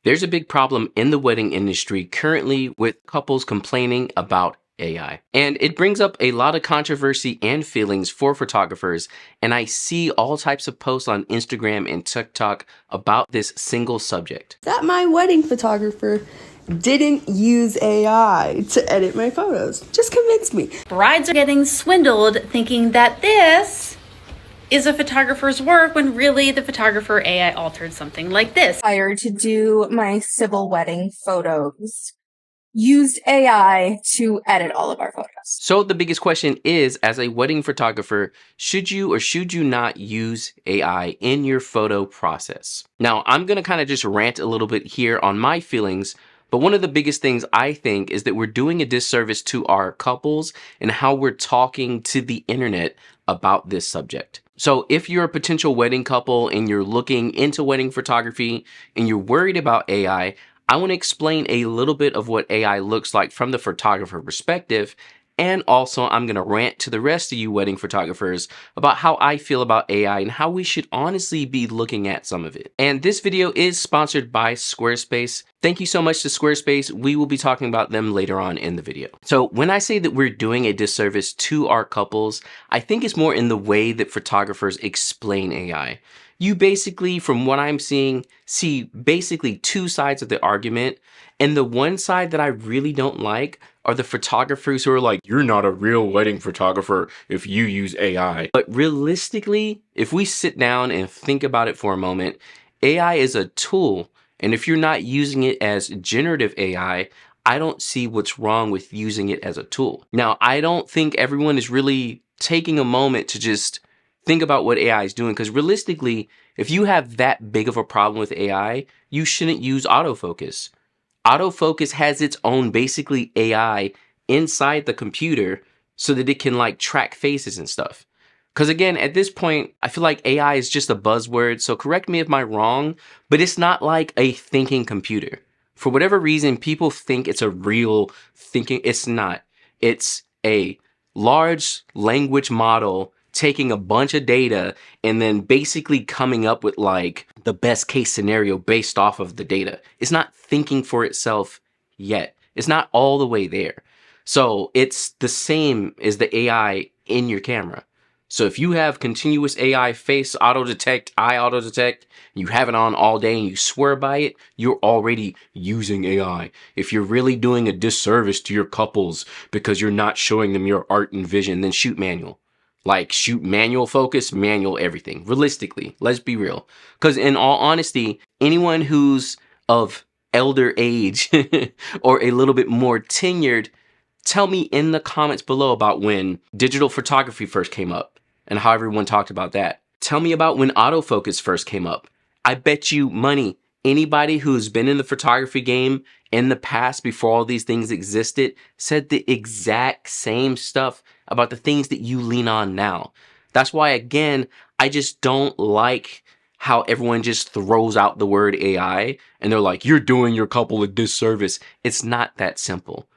There's a big problem in the wedding industry currently with couples complaining about AI. And it brings up a lot of controversy and feelings for photographers. And I see all types of posts on Instagram and TikTok about this single subject. That my wedding photographer didn't use AI to edit my photos. Just convince me. Brides are getting swindled thinking that this is a photographer's work when really the photographer AI altered something like this. Hired to do my civil wedding photos used AI to edit all of our photos. So the biggest question is, as a wedding photographer, should you or should you not use AI in your photo process? Now, I'm going to kind of just rant a little bit here on my feelings, but one of the biggest things I think is that we're doing a disservice to our couples and how we're talking to the internet about this subject. So if you're a potential wedding couple and you're looking into wedding photography and you're worried about AI, I want to explain a little bit of what AI looks like from the photographer perspective. And also, I'm going to rant to the rest of you wedding photographers about how I feel about AI and how we should honestly be looking at some of it. And this video is sponsored by Squarespace. Thank you so much to Squarespace. We will be talking about them later on in the video. So when I say that we're doing a disservice to our couples, I think it's more in the way that photographers explain AI. You basically, from what I'm seeing, see basically two sides of the argument. And the one side that I really don't like are the photographers who are like, you're not a real wedding photographer if you use AI. But realistically, if we sit down and think about it for a moment, AI is a tool. And if you're not using it as generative AI, I don't see what's wrong with using it as a tool. Now, I don't think everyone is really taking a moment to just think about what AI is doing, because realistically, if you have that big of a problem with AI, you shouldn't use autofocus. Autofocus has its own basically AI inside the computer so that it can like track faces and stuff. Because again, at this point, I feel like AI is just a buzzword. So correct me if I'm wrong, but it's not like a thinking computer. For whatever reason, people think it's a real thinking. It's not. It's a large language model taking a bunch of data and then basically coming up with like the best case scenario based off of the data. It's not thinking for itself yet. It's not all the way there. So it's the same as the AI in your camera. So if you have continuous AI face auto detect, eye auto detect, you have it on all day and you swear by it, you're already using AI. If you're really doing a disservice to your couples because you're not showing them your art and vision, then shoot manual. Like shoot manual focus, manual everything. Realistically, let's be real. Because in all honesty, anyone who's of elder age or a little bit more tenured, tell me in the comments below about when digital photography first came up and how everyone talked about that. Tell me about when autofocus first came up. I bet you money, anybody who's been in the photography game in the past before all these things existed said the exact same stuff about the things that you lean on now. That's why, again, I just don't like how everyone just throws out the word AI and they're like, you're doing your couple a disservice. It's not that simple.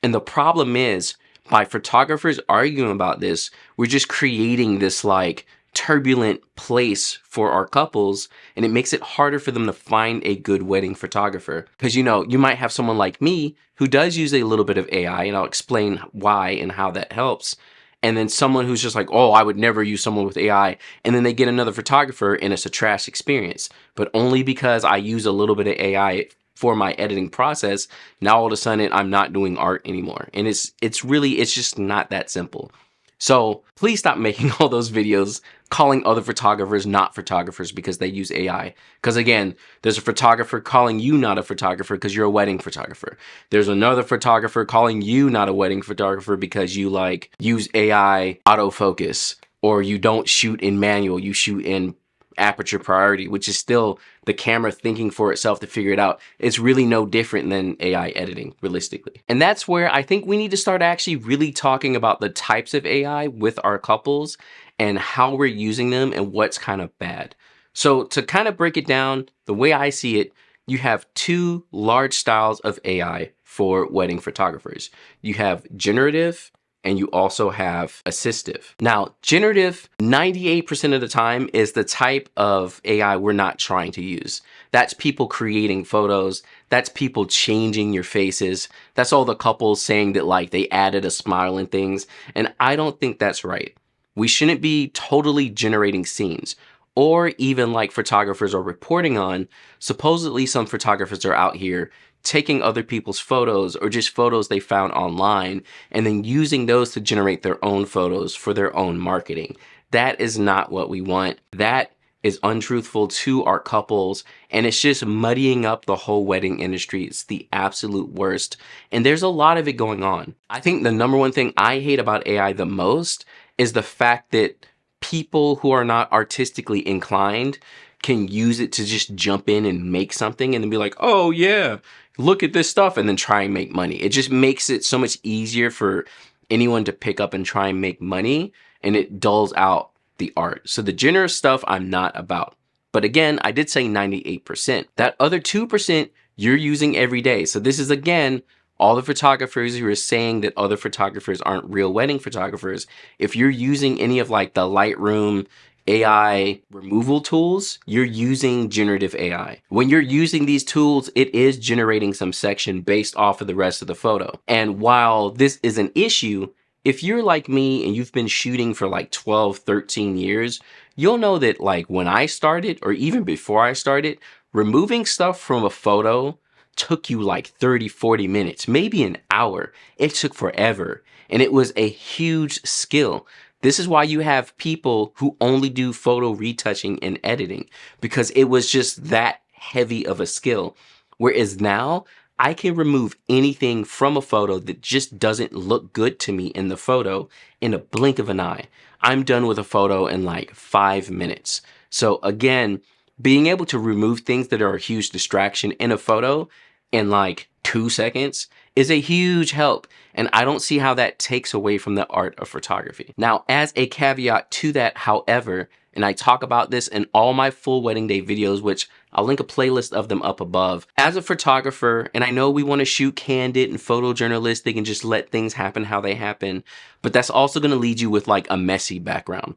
And the problem is, by photographers arguing about this, we're just creating this like turbulent place for our couples, and it makes it harder for them to find a good wedding photographer. Because, you know, you might have someone like me who does use a little bit of AI, and I'll explain why and how that helps. And then someone who's just like, oh, I would never use someone with AI. And then they get another photographer and it's a trash experience. But only because I use a little bit of AI for my editing process, now all of a sudden I'm not doing art anymore. And it's just not that simple. So please stop making all those videos calling other photographers not photographers because they use AI. Because again, there's a photographer calling you not a photographer because you're a wedding photographer. There's another photographer calling you not a wedding photographer because you like use AI autofocus, or you don't shoot in manual, you shoot in aperture priority, which is still the camera thinking for itself to figure it out. It's really no different than AI editing, realistically. And that's where I think we need to start actually really talking about the types of AI with our couples and how we're using them and what's kind of bad. So to kind of break it down, the way I see it, you have two large styles of AI for wedding photographers. You have generative and you also have assistive. Now, generative, 98% of the time is the type of AI we're not trying to use. That's people creating photos. That's people changing your faces. That's all the couples saying that like they added a smile and things. And I don't think that's right. We shouldn't be totally generating scenes, or even like photographers are reporting on. Supposedly some photographers are out here taking other people's photos or just photos they found online and then using those to generate their own photos for their own marketing. That is not what we want. That is untruthful to our couples, and it's just muddying up the whole wedding industry. It's the absolute worst, and there's a lot of it going on. I think the number one thing I hate about AI the most is the fact that people who are not artistically inclined can use it to just jump in and make something and then be like, oh yeah, look at this stuff, and then try and make money. It just makes it so much easier for anyone to pick up and try and make money, and it dulls out the art. So the generous stuff I'm not about. But again, I did say 98%. That other 2% you're using every day. So this is again, all the photographers who are saying that other photographers aren't real wedding photographers. If you're using any of like the Lightroom AI removal tools, you're using generative AI. When you're using these tools, it is generating some section based off of the rest of the photo. And while this is an issue, if you're like me and you've been shooting for like 12, 13 years, you'll know that like when I started, or even before I started, removing stuff from a photo took you like 30, 40 minutes, maybe an hour. It took forever. And it was a huge skill. This is why you have people who only do photo retouching and editing, because it was just that heavy of a skill. Whereas now, I can remove anything from a photo that just doesn't look good to me in the photo in a blink of an eye. I'm done with a photo in like 5 minutes. So again, being able to remove things that are a huge distraction in a photo in like 2 seconds is a huge help. And I don't see how that takes away from the art of photography. Now, as a caveat to that, however, and I talk about this in all my full wedding day videos, which I'll link a playlist of them up above. As a photographer, and I know we want to shoot candid and photojournalistic and just let things happen how they happen, but that's also going to lead you with like a messy background.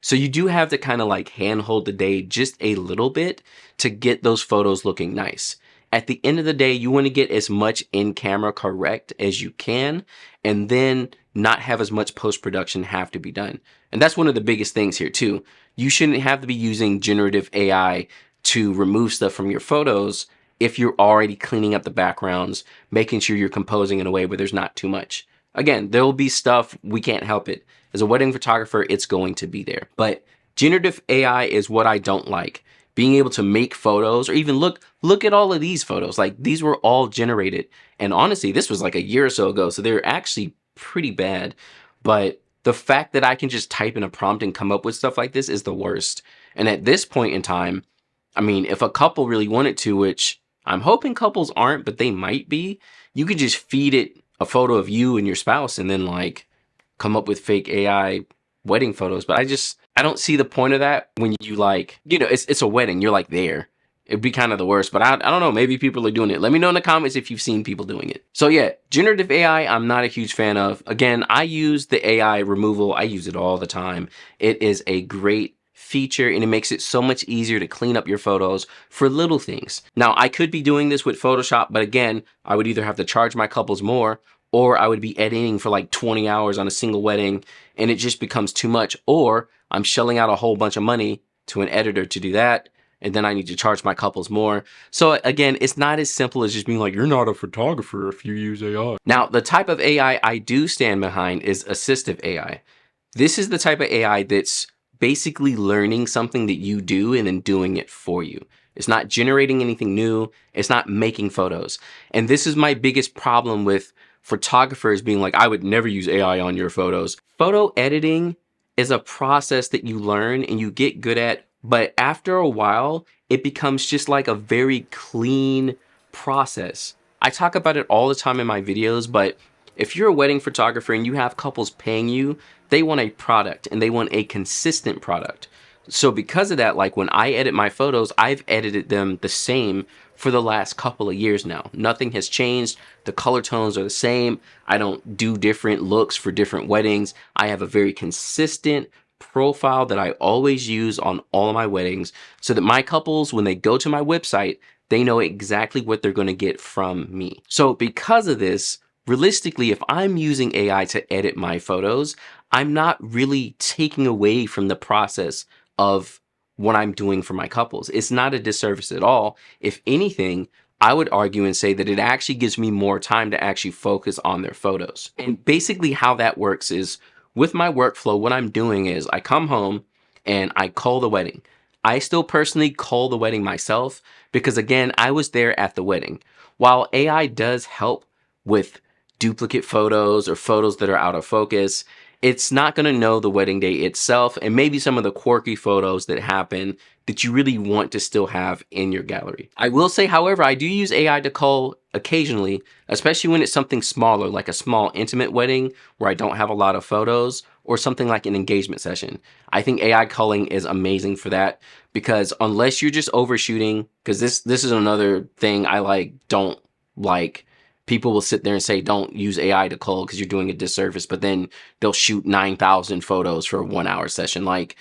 So you do have to kind of like handhold the day just a little bit to get those photos looking nice. At the end of the day, you want to get as much in-camera correct as you can, and then not have as much post-production have to be done. And that's one of the biggest things here too. You shouldn't have to be using generative AI to remove stuff from your photos if you're already cleaning up the backgrounds, making sure you're composing in a way where there's not too much. Again, there will be stuff, we can't help it. As a wedding photographer, it's going to be there. But generative AI is what I don't like. Being able to make photos, or even look at all of these photos. Like, these were all generated. And honestly, this was like a year or so ago, so they're actually pretty bad. But the fact that I can just type in a prompt and come up with stuff like this is the worst. And at this point in time, I mean, if a couple really wanted to, which I'm hoping couples aren't, but they might be, you could just feed it a photo of you and your spouse and then like come up with fake AI wedding photos. But I don't see the point of that when you like, you know, it's a wedding. You're like there. It'd be kind of the worst, but I don't know. Maybe people are doing it. Let me know in the comments if you've seen people doing it. So yeah, generative AI, I'm not a huge fan of. Again, I use the AI removal. I use it all the time. It is a great feature, and it makes it so much easier to clean up your photos for little things. Now, I could be doing this with Photoshop, but again, I would either have to charge my couples more, or I would be editing for like 20 hours on a single wedding, and it just becomes too much. Or I'm shelling out a whole bunch of money to an editor to do that, and then I need to charge my couples more. So again, it's not as simple as just being like, you're not a photographer if you use AI. Now, the type of AI I do stand behind is assistive AI. This is the type of AI that's basically learning something that you do and then doing it for you. It's not generating anything new. It's not making photos. And this is my biggest problem with photographers being like, I would never use AI on your photos. Photo editing is a process that you learn and you get good at, but after a while, it becomes just like a very clean process. I talk about it all the time in my videos, but if you're a wedding photographer and you have couples paying you, they want a product and they want a consistent product. So because of that, like when I edit my photos, I've edited them the same for the last couple of years now. Nothing has changed. The color tones are the same. I don't do different looks for different weddings. I have a very consistent profile that I always use on all of my weddings so that my couples, when they go to my website, they know exactly what they're going to get from me. So because of this, realistically, if I'm using AI to edit my photos, I'm not really taking away from the process of what I'm doing for my couples. It's not a disservice at all. If anything, I would argue and say that it actually gives me more time to actually focus on their photos. And basically how that works is with my workflow, what I'm doing is I come home and I call the wedding. I still personally call the wedding myself because again, I was there at the wedding. While AI does help with duplicate photos or photos that are out of focus, it's not going to know the wedding day itself and maybe some of the quirky photos that happen that you really want to still have in your gallery. I will say, however, I do use AI to cull occasionally, especially when it's something smaller, like a small intimate wedding where I don't have a lot of photos, or something like an engagement session. I think AI culling is amazing for that because unless you're just overshooting, because this is another thing I don't like. People will sit there and say, don't use AI to cull because you're doing a disservice, but then they'll shoot 9,000 photos for a 1 hour session. Like,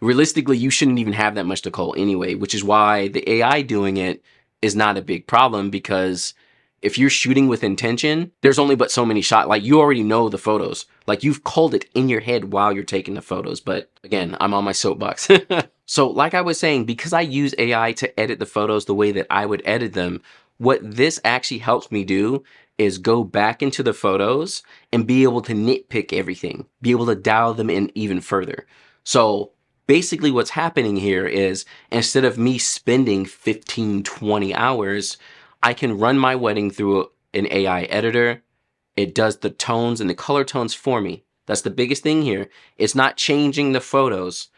realistically, you shouldn't even have that much to cull anyway, which is why the AI doing it is not a big problem, because if you're shooting with intention, there's only but so many shots. Like, you already know the photos. Like, you've culled it in your head while you're taking the photos. But again, I'm on my soapbox. So like I was saying, because I use AI to edit the photos the way that I would edit them, what this actually helps me do is go back into the photos and be able to nitpick everything, be able to dial them in even further. So basically what's happening here is instead of me spending 15, 20 hours, I can run my wedding through an AI editor. It does the tones and the color tones for me. That's the biggest thing here. It's not changing the photos.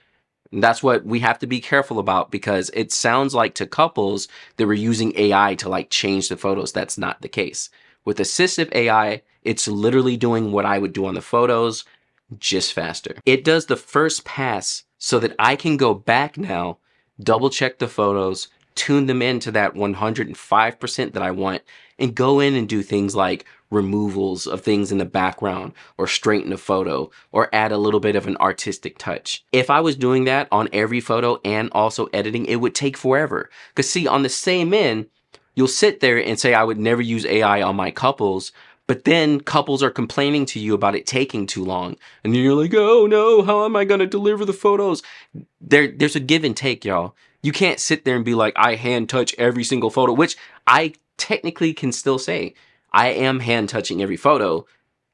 And that's what we have to be careful about, because it sounds like to couples that we're using AI to change the photos. That's not the case. With assistive AI, it's literally doing what I would do on the photos, just faster. It does the first pass so that I can go back now, double check the photos, tune them into that 105% that I want, and go in and do things like removals of things in the background, or straighten a photo, or add a little bit of an artistic touch. If I was doing that on every photo and also editing, it would take forever. Because see, on the same end, you'll sit there and say, I would never use AI on my couples, but then couples are complaining to you about it taking too long. And then you're like, oh no, how am I going to deliver the photos? There's a give and take, y'all. You can't sit there and be like, I hand touch every single photo, which I technically can still say. I am hand touching every photo.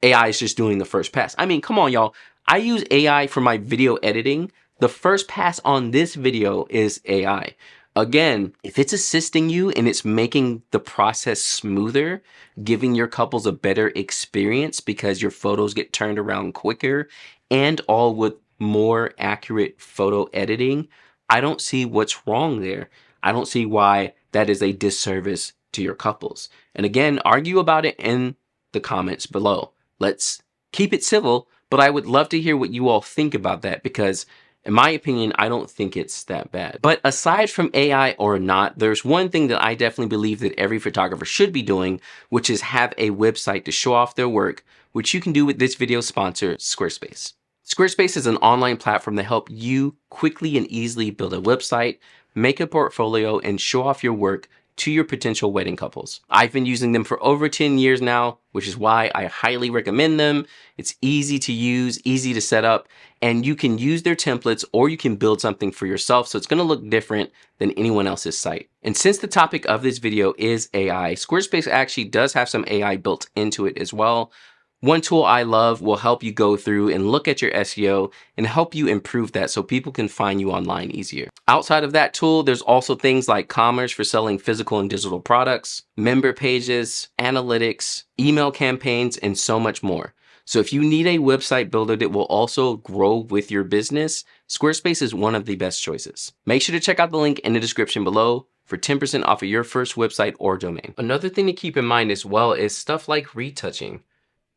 AI is just doing the first pass. I mean, come on, y'all. I use AI for my video editing. The first pass on this video is AI. Again, if it's assisting you and it's making the process smoother, giving your couples a better experience because your photos get turned around quicker, and all with more accurate photo editing, I don't see what's wrong there. I don't see why that is a disservice to your couples. And again, argue about it in the comments below. Let's keep it civil, but I would love to hear what you all think about that, because in my opinion, I don't think it's that bad. But aside from AI or not, there's one thing that I definitely believe that every photographer should be doing, which is have a website to show off their work, which you can do with this video's sponsor, Squarespace. Squarespace is an online platform that helps you quickly and easily build a website, make a portfolio, and show off your work to your potential wedding couples. I've been using them for over 10 years now, which is why I highly recommend them. It's easy to use, easy to set up, and you can use their templates or you can build something for yourself, so it's going to look different than anyone else's site. And since the topic of this video is AI, Squarespace actually does have some AI built into it as well. One tool I love will help you go through and look at your SEO and help you improve that so people can find you online easier. Outside of that tool, there's also things like Commerce for selling physical and digital products, member pages, analytics, email campaigns, and so much more. So if you need a website builder that will also grow with your business, Squarespace is one of the best choices. Make sure to check out the link in the description below for 10% off of your first website or domain. Another thing to keep in mind as well is stuff like retouching.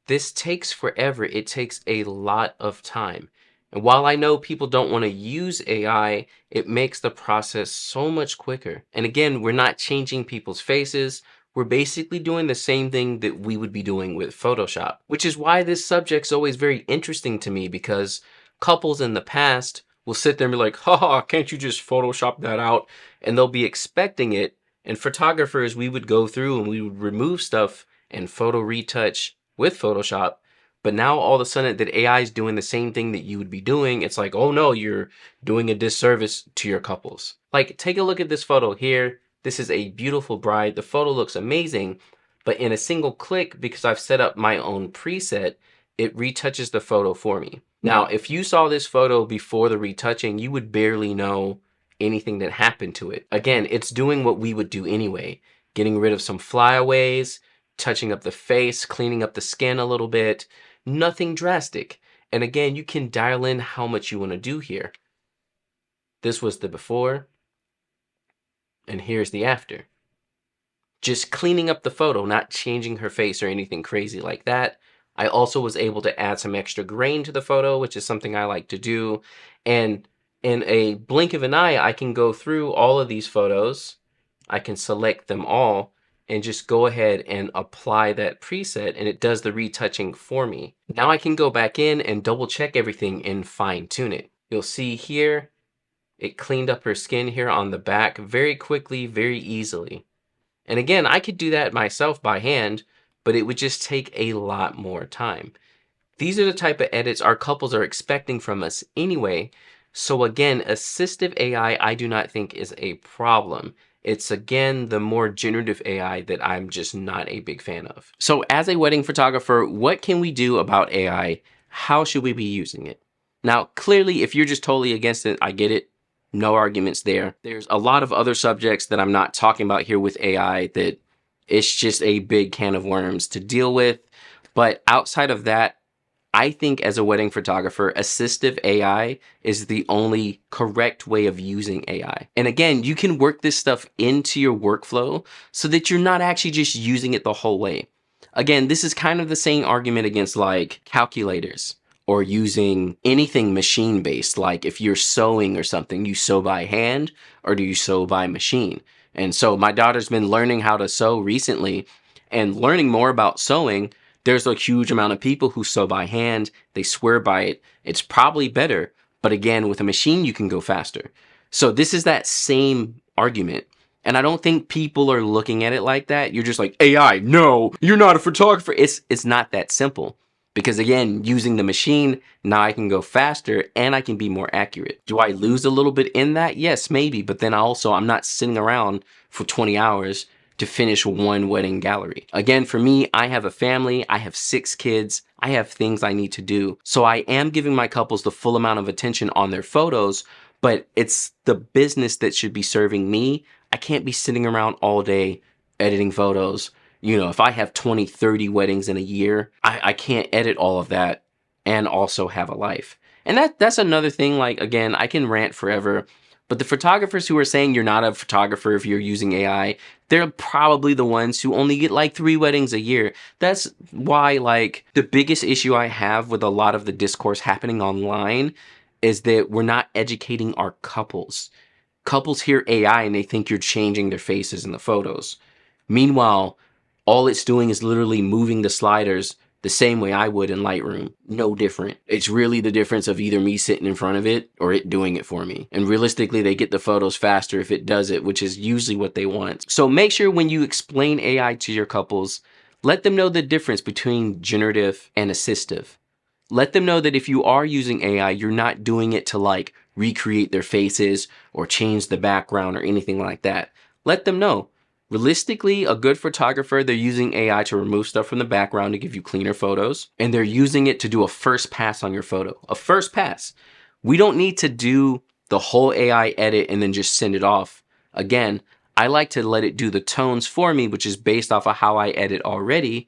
This takes forever. It takes a lot of time. And while I know people don't want to use AI, it makes the process so much quicker. And again, we're not changing people's faces. We're basically doing the same thing that we would be doing with Photoshop, which is why this subject's always very interesting to me, because couples in the past will sit there and be like, haha, can't you just Photoshop that out? And they'll be expecting it. And photographers, we would go through and we would remove stuff and photo retouch with Photoshop. But now all of a sudden that AI is doing the same thing that you would be doing, it's like, oh no, you're doing a disservice to your couples. Like, take a look at this photo here. This is a beautiful bride. The photo looks amazing, but in a single click, because I've set up my own preset, it retouches the photo for me. Now, if you saw this photo before the retouching, you would barely know anything that happened to it. Again, it's doing what we would do anyway, getting rid of some flyaways, touching up the face, cleaning up the skin a little bit. Nothing drastic. And again, you can dial in how much you want to do here. This was the before, and here's the after. Just cleaning up the photo, not changing her face or anything crazy like that. I also was able to add some extra grain to the photo, which is something I like to do. And in a blink of an eye, I can go through all of these photos. I can select them all and just go ahead and apply that preset, and it does the retouching for me. Now I can go back in and double check everything and fine tune it. You'll see here, it cleaned up her skin here on the back very quickly, very easily. And again, I could do that myself by hand, but it would just take a lot more time. These are the type of edits our couples are expecting from us anyway. So again, assistive AI, I do not think is a problem. It's again the more generative AI that I'm just not a big fan of. So as a wedding photographer, what can we do about AI? How should we be using it? Now, clearly, if you're just totally against it, I get it. No arguments there. There's a lot of other subjects that I'm not talking about here with AI that it's just a big can of worms to deal with. But outside of that, I think as a wedding photographer, assistive AI is the only correct way of using AI. And again, you can work this stuff into your workflow so that you're not actually just using it the whole way. Again, this is kind of the same argument against like calculators or using anything machine-based. Like if you're sewing or something, you sew by hand or do you sew by machine? And so my daughter's been learning how to sew recently, and learning more about sewing. There's a huge amount of people who sew by hand. They swear by it. It's probably better. But again, with a machine, you can go faster. So this is that same argument. And I don't think people are looking at it like that. You're just like, AI, no, you're not a photographer. It's not that simple. Because again, using the machine, now I can go faster and I can be more accurate. Do I lose a little bit in that? Yes, maybe. But then also, I'm not sitting around for 20 hours to finish one wedding gallery. Again, for me, I have a family, I have 6 kids, I have things I need to do. So I am giving my couples the full amount of attention on their photos, but it's the business that should be serving me. I can't be sitting around all day editing photos. You know, if I have 20, 30 weddings in a year, I can't edit all of that and also have a life. And that's another thing, like, again, I can rant forever. But the photographers who are saying you're not a photographer if you're using AI, they're probably the ones who only get like 3 weddings a year. That's why, like, the biggest issue I have with a lot of the discourse happening online is that we're not educating our couples. Couples hear AI and they think you're changing their faces in the photos. Meanwhile, all it's doing is literally moving the sliders the same way I would in Lightroom. No different. It's really the difference of either me sitting in front of it or it doing it for me. And realistically, they get the photos faster if it does it, which is usually what they want. So make sure when you explain AI to your couples, let them know the difference between generative and assistive. Let them know that if you are using AI, you're not doing it to like recreate their faces or change the background or anything like that. Let them know. Realistically, a good photographer, they're using AI to remove stuff from the background to give you cleaner photos, and they're using it to do a first pass on your photo. A first pass. We don't need to do the whole AI edit and then just send it off. Again, I like to let it do the tones for me, which is based off of how I edit already.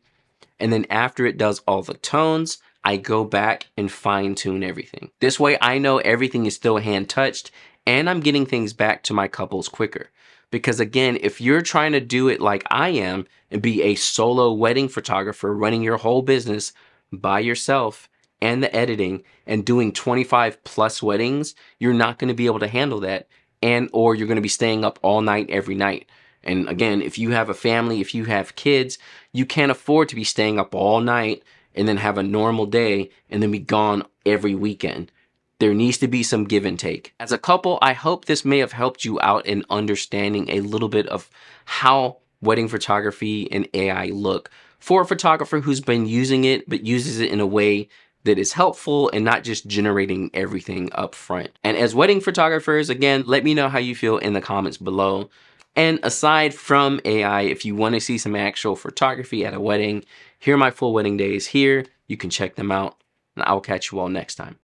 And then after it does all the tones, I go back and fine tune everything. This way I know everything is still hand touched and I'm getting things back to my couples quicker. Because again, if you're trying to do it like I am and be a solo wedding photographer running your whole business by yourself, and the editing and doing 25 plus weddings, you're not going to be able to handle that. And or you're going to be staying up all night every night. And again, if you have a family, if you have kids, you can't afford to be staying up all night and then have a normal day and then be gone every weekend. There needs to be some give and take. As a couple, I hope this may have helped you out in understanding a little bit of how wedding photography and AI look for a photographer who's been using it, but uses it in a way that is helpful and not just generating everything up front. And as wedding photographers, again, let me know how you feel in the comments below. And aside from AI, if you want to see some actual photography at a wedding, here are my full wedding days here. You can check them out, and I will catch you all next time.